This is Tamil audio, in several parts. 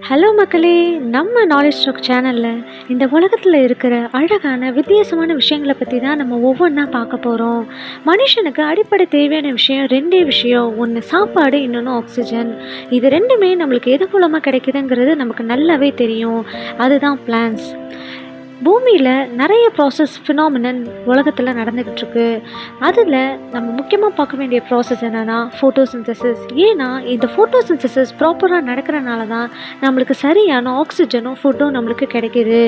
ஹலோ மக்களே, நம்ம நாலேஜ் ஸ்டாக் சேனலில் இந்த உலகத்தில் இருக்கிற அழகான வித்தியாசமான விஷயங்களை பற்றி தான் நம்ம ஒவ்வொன்றா பார்க்க போகிறோம். மனுஷனுக்கு அடிப்படை தேவையான விஷயம் ரெண்டே விஷயம், ஒன்று சாப்பாடு, இன்னொன்று ஆக்சிஜன். இது ரெண்டுமே நம்மளுக்கு எது மூலமாக கிடைக்குதுங்கிறது நமக்கு நல்லாவே தெரியும். அதுதான் பிளான்ஸ். பூமியில் நிறைய ப்ராசஸ் ஃபினாமினன் உலகத்தில் நடந்துக்கிட்டு இருக்கு. அதில் நம்ம முக்கியமாக பார்க்க வேண்டிய ப்ராசஸ் என்னென்னா ஃபோட்டோசிந்தசிஸ். ஏன்னா இந்த ஃபோட்டோசிந்தசிஸ் ப்ராப்பராக நடக்கிறனால தான் நம்மளுக்கு சரியான ஆக்சிஜனும் ஃபுட்டும் நம்மளுக்கு கிடைக்கிது.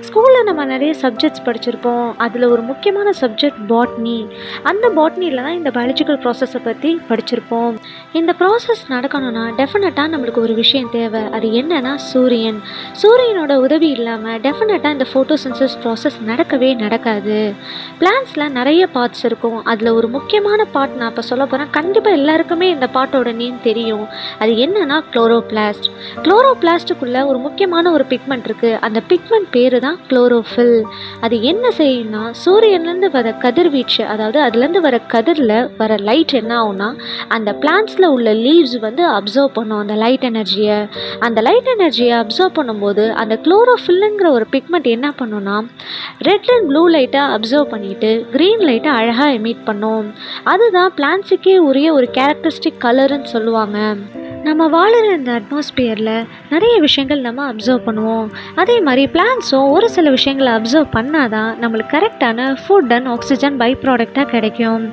ஸ்கூலில் நம்ம நிறைய சப்ஜெக்ட்ஸ் படிச்சிருப்போம். அதில் ஒரு முக்கியமான சப்ஜெக்ட் பாட்னி. அந்த பாட்னியில் தான் இந்த பயாலஜிக்கல் ப்ராசஸை பற்றி படிச்சிருப்போம். இந்த ப்ராசஸ் நடக்கணும்னா டெஃபினட்டாக நம்மளுக்கு ஒரு விஷயம் தேவை. அது என்னன்னா சூரியன். சூரியனோட உதவி இல்லாமல் டெஃபினட்டாக இந்த ஃபோட்டோசிந்தசிஸ் ப்ராசஸ் நடக்கவே நடக்காது. பிளான்ட்ஸில் நிறைய பார்ட்ஸ் இருக்கும். அதில் ஒரு முக்கியமான பார்ட் நான் இப்போ சொல்ல போகிறேன். கண்டிப்பாக எல்லாருக்குமே இந்த பார்ட்டோட நேம் தெரியும். அது என்னன்னா குளோரோபிளாஸ்ட். குளோரோபிளாஸ்ட்டுக்குள்ளே ஒரு முக்கியமான ஒரு பிக்மெண்ட் இருக்குது. அந்த பிக்மெண்ட் பேர் தான் குளோரோஃபில். அது என்ன செய்யும்னா சூரியன்லேருந்து வர கதிர்வீச்சு, அதாவது அதுலேருந்து வர கதிரில் வர லைட் என்ன ஆகும்னா அந்த பிளான்ட்ஸில் உள்ள லீவ்ஸ் அப்சர்வ் பண்ணும் அந்த லைட் எனர்ஜியை. அந்த லைட் எனர்ஜியை அப்சர்வ் பண்ணும்போது அந்த குளோரோஃபில்லுங்கிற ஒரு பிக்மெண்ட் என்ன பண்ணுன்னா ரெட் அண்ட் ப்ளூ லைட்டை அப்சர்வ் பண்ணிட்டு க்ரீன் லைட்டை அழகாக எமிட் பண்ணும். அதுதான் பிளான்ட்ஸுக்கே உரிய ஒரு கேரக்டரிஸ்டிக் கலருன்னு சொல்லுவாங்க. நம்ம வாழுற இந்த அட்மாஸ்பியரில் நிறைய விஷயங்கள் நம்ம அப்சர்வ் பண்ணுவோம். அதே மாதிரி பிளான்ட்ஸும் ஒரு சில விஷயங்களை அப்சர்வ் பண்ணால் தான் நம்மளுக்கு கரெக்டான ஃபுட் அண்ட் ஆக்சிஜன் பை ப்ராடக்டாக கிடைக்கும்.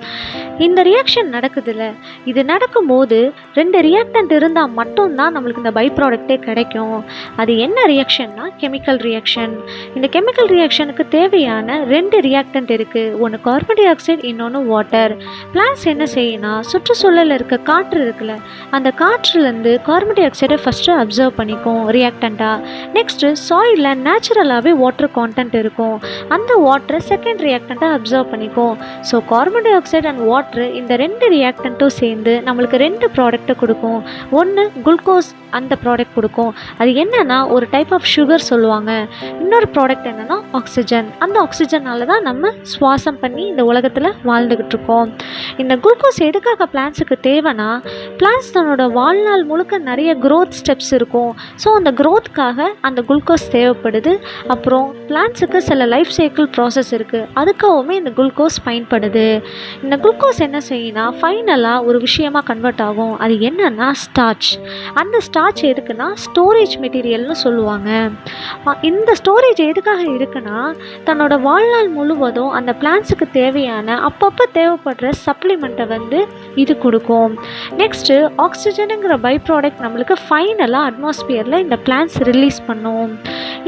இந்த ரியாக்ஷன் நடக்குதுல்ல, இது நடக்கும்போது 2 ரியாக்டன்ட் இருந்தால் மட்டும்தான் நம்மளுக்கு இந்த பை ப்ராடக்டே கிடைக்கும். அது என்ன ரியாக்ஷன்னா கெமிக்கல் ரியாக்ஷன். இந்த கெமிக்கல் ரியாக்ஷனுக்கு தேவையான 2 ரியாக்டன்ட் இருக்குது. ஒன்று கார்பன் டை ஆக்சைடு, இன்னொன்று வாட்டர். பிளான்ட்ஸ் என்ன செய்யுன்னா சுற்றுச்சூழலில் இருக்க காற்று இருக்குல்ல, அந்த காற்றுலேருந்து கார்பன் டை ஆக்சைடை ஃபஸ்ட்டு அப்சர்வ் பண்ணிக்கும் ரியாக்டண்ட்டாக. நெக்ஸ்ட்டு சாயிலில் நேச்சுரலாகவே வாட்டர் கான்டென்ட் இருக்கும். அந்த வாட்டரை செகண்ட் ரியாக்டண்ட்டாக அப்சர்வ் பண்ணிக்கும். So carbon di oxide and water இந்த 2 ரியாக்டண்ட்டும் சேர்ந்து நம்மளுக்கு 2 ப்ராடக்ட்டை கொடுக்கும். ஒன்று குளுக்கோஸ், அந்த ப்ராடக்ட் கொடுக்கும். அது என்னன்னா ஒரு டைப் ஆஃப் சுகர் சொல்லுவாங்க. இன்னொரு ப்ராடக்ட் என்னென்னா ஆக்சிஜன். அந்த ஆக்சிஜனால தான் நம்ம சுவாசம் பண்ணி இந்த உலகத்தில் வாழ்ந்துக்கிட்டு இருக்கோம். இந்த குளுக்கோஸ் எதுக்காக பிளான்ஸுக்கு தேவைன்னா, பிளான்ஸ் தன்னோட வாழ்நாள் முழுக்க நிறைய க்ரோத் ஸ்டெப்ஸ் இருக்கும். ஸோ அந்த க்ரோத்துக்காக அந்த குளுக்கோஸ் தேவைப்படுது. அப்புறம் பிளான்ஸுக்கு சில லைஃப் சைக்கிள் ப்ராசஸ் இருக்குது, அதுக்காகவுமே இந்த குளுக்கோஸ் பயன்படுது. இந்த குளுக்கோஸ் என்ன செய்யுன்னா ஃபைனலாக ஒரு விஷயமாக கன்வெர்ட் ஆகும். அது என்னன்னா ஸ்டார்ச். அந்த ஸ்டார்ச் எதுக்குன்னா ஸ்டோரேஜ் மெட்டீரியல்னு சொல்லுவாங்க. இந்த ஸ்டோரேஜ் எதுக்காக இருக்குன்னா தன்னோட வாழ்நாள் முழுவதும் அந்த பிளான்ஸுக்கு தேவையான அப்பப்போ தேவைப்படுற சப்ளிமெண்ட்டை இது கொடுக்கும். நெக்ஸ்ட்டு ஆக்சிஜனுங்கிற பை ப்ராடக்ட் நம்மளுக்கு ஃபைனலாக அட்மாஸ்பியரில் இந்த பிளான்ஸ் ரிலீஸ் பண்ணும்.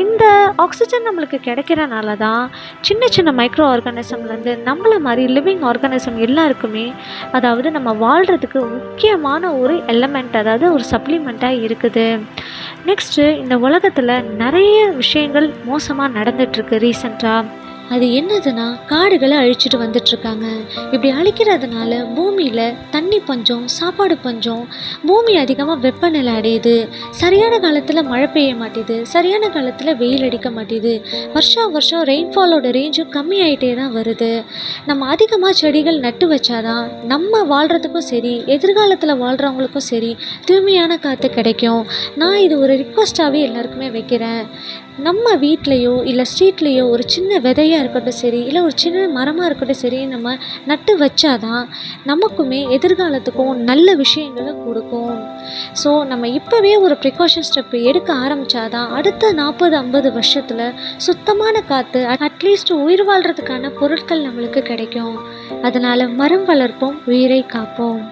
இந்த ஆக்சிஜன் நம்மளுக்கு கிடைக்கிறனால தான் சின்ன சின்ன மைக்ரோ ஆர்கானிசம்லேருந்து நம்மளை மாதிரி லிவிங் ஆர்கானிசம் எல்லாருக்குமே, அதாவது நம்ம வாழ்கிறதுக்கு முக்கியமான ஒரு எலமெண்ட், அதாவது ஒரு சப்ளிமெண்ட்டாக இருக்குது. நெக்ஸ்ட்டு இந்த உலகத்தில் நிறைய விஷயங்கள் மோசமாக நடந்துகிட்ருக்கு ரீசெண்டாக. அது என்னதுன்னா காடுகளை அழிச்சிட்டு வந்துட்டுருக்காங்க. இப்படி அழிக்கிறதுனால பூமியில் தண்ணி பஞ்சம், சாப்பாடு பஞ்சம், பூமி அதிகமாக வெப்பநிலை அடையுது. சரியான காலத்தில் மழை பெய்ய மாட்டேது, சரியான காலத்தில் வெயில் அடிக்க மாட்டேது. வருஷம் ரெயின்ஃபாலோட ரேஞ்சும் கம்மியாயிட்டே தான் வருது. நம்ம அதிகமாக செடிகள் நட்டு வச்சாதான் நம்ம வாழ்கிறதுக்கும் சரி, எதிர்காலத்தில் வாழ்கிறவங்களுக்கும் சரி தூய்மையான காற்று கிடைக்கும். நான் இது ஒரு ரிக்வெஸ்ட்டாகவே எல்லாருக்குமே வைக்கிறேன். நம்ம வீட்லேயோ இல்லை ஸ்ட்ரீட்லேயோ ஒரு சின்ன விதையாக இருக்கட்டும் சரி, இல்லை ஒரு சின்ன மரமாக இருக்கட்டும் சரி, நம்ம நட்டு வச்சாதான் நமக்குமே எதிர்காலத்துக்கும் நல்ல விஷயங்களை கொடுக்கும். ஸோ நம்ம இப்போவே ஒரு ப்ரிகாஷன் ஸ்டெப்பு எடுக்க ஆரம்பித்தாதான் அடுத்த 40-50 வருஷத்தில் சுத்தமான காற்று, அட்லீஸ்ட் உயிர் வாழ்கிறதுக்கான பொருட்கள் நம்மளுக்கு கிடைக்கும். அதனால் மரம் வளர்ப்போம், உயிரை காப்போம்.